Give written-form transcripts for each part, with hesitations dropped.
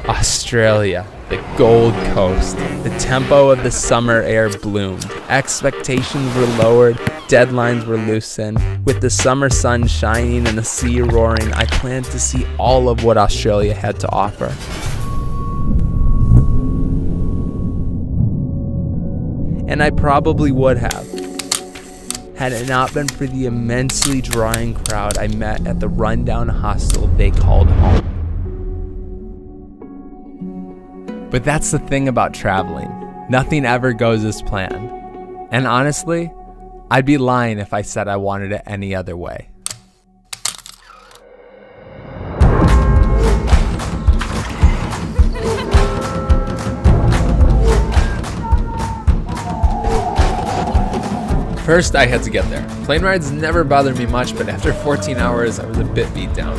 Australia, the Gold Coast. The tempo of the summer air bloomed. Expectations were lowered, deadlines were loosened. With the summer sun shining and the sea roaring, I planned to see all of what Australia had to offer. And I probably would have, had it not been for the immensely drawing crowd I met at the rundown hostel they called home. But that's the thing about traveling. Nothing ever goes as planned. And honestly, I'd be lying if I said I wanted it any other way. First, I had to get there. Plane rides never bothered me much, but after 14 hours, I was a bit beat down.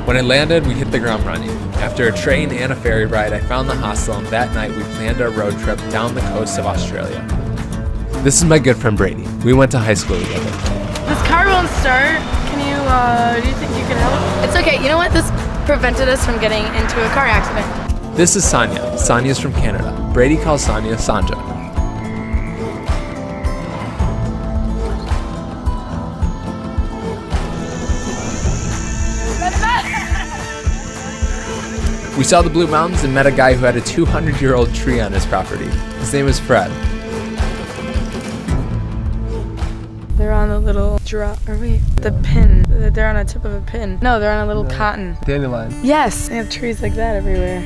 When I landed, we hit the ground running. After a train and a ferry ride, I found the hostel, and that night we planned our road trip down the coast of Australia. This is my good friend Brady. We went to high school together. This car won't start. Can you, do you think you can help? It's okay. You know what? This prevented us from getting into a car accident. This is Sonia. Sonia's from Canada. Brady calls Sonia Sanja. We saw the Blue Mountains and met a guy who had a 200-year-old tree on his property. His name was Fred. They're on a little the pin. They're on a tip of a pin. No, they're on a little cotton. Dandelion. Yes, they have trees like that everywhere.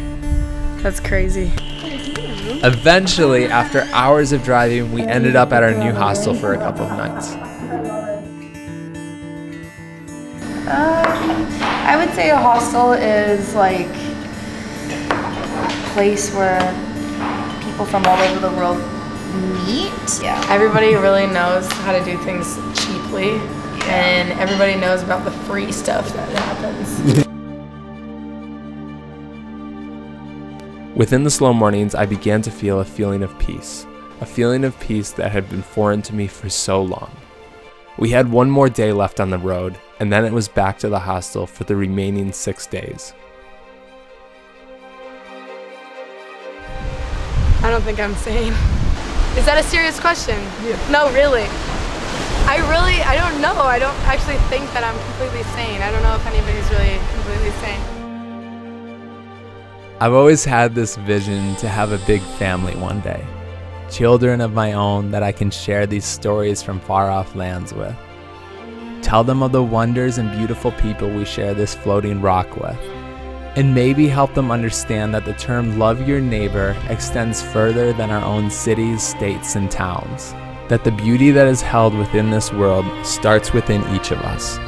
That's crazy. Eventually, after hours of driving, we ended up at our new hostel for a couple of nights. I would say a hostel is like a place where people from all over the world meet. Yeah. Everybody really knows how to do things cheaply, and everybody knows about the free stuff that happens. Within the slow mornings, I began to feel a feeling of peace that had been foreign to me for so long. We had one more day left on the road, and then it was back to the hostel for the remaining 6 days. I don't think I'm sane. Is that a serious question? Yeah. No, really. I don't know. I don't actually think that I'm completely sane. I don't know if anybody's really completely sane. I've always had this vision to have a big family one day. Children of my own that I can share these stories from far off lands with. Tell them of the wonders and beautiful people we share this floating rock with. And maybe help them understand that the term love your neighbor extends further than our own cities, states, and towns. That the beauty that is held within this world starts within each of us.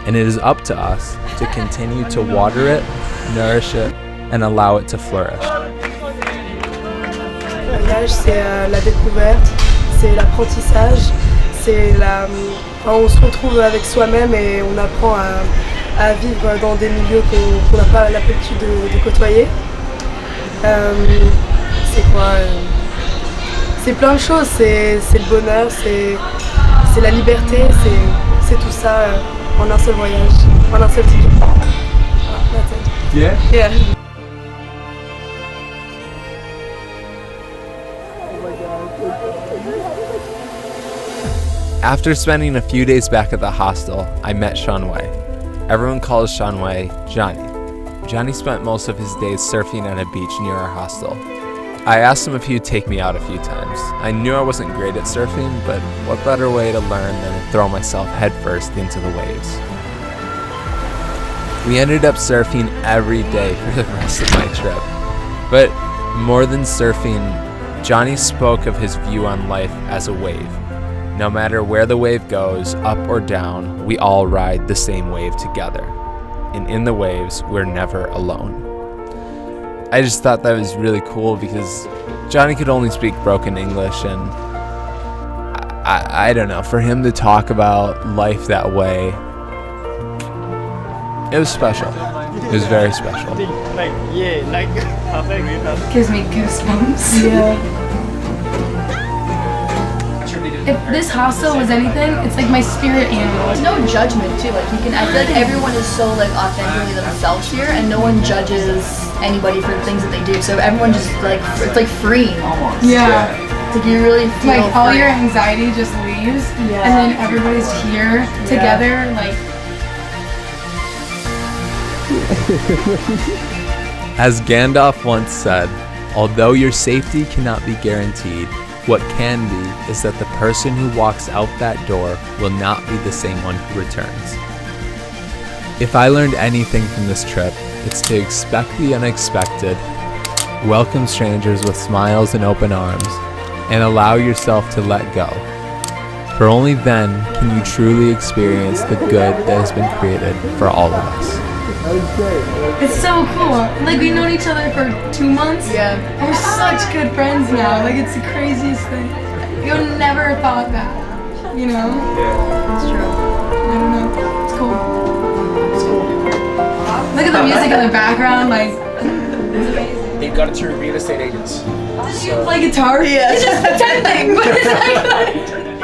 And it is up to us to continue to water it, nourish it, and allow it to flourish. Le voyage, c'est la découverte, c'est l'apprentissage, on se retrouve avec soi-même et on apprend à vivre dans des milieux qu'on n'a pas l'habitude de côtoyer. C'est quoi C'est plein de choses, c'est le bonheur, c'est la liberté, c'est tout ça en un seul voyage, en un seul ticket. Yeah? Yeah. After spending a few days back at the hostel, I met Sean Wei. Everyone calls Sean Wei Johnny. Johnny spent most of his days surfing at a beach near our hostel. I asked him if he would take me out a few times. I knew I wasn't great at surfing, but what better way to learn than to throw myself headfirst into the waves? We ended up surfing every day for the rest of my trip. But more than surfing, Johnny spoke of his view on life as a wave. No matter where the wave goes, up or down, we all ride the same wave together. And in the waves, we're never alone. I just thought that was really cool because Johnny could only speak broken English, and I don't know, for him to talk about life that way, it was special. It was very special. Gives me goosebumps. Yeah. if this hostel was anything, it's like my spirit animal. There's no judgment too. Like you can, I feel like everyone is so like authentically themselves here, and no one judges anybody for the things that they do. So everyone just like it's like freeing almost. Yeah. It's like you really feel Like all free. your anxiety just leaves, and then everybody's here together. Like As Gandalf once said, although your safety cannot be guaranteed, what can be is that the person who walks out that door will not be the same one who returns. If I learned anything from this trip, it's to expect the unexpected, welcome strangers with smiles and open arms, and allow yourself to let go. For only then can you truly experience the good that has been created for all of us. it's so cool. Like we've known each other for 2 months. Yeah. And we're such good friends now. Like it's the craziest thing. You would never thought that. You know? It's true. I don't know. It's cool. It's cool. Look at the music in the background. Like They've got it to real estate agents. you play guitar? Yeah. It's just pretending. But it's like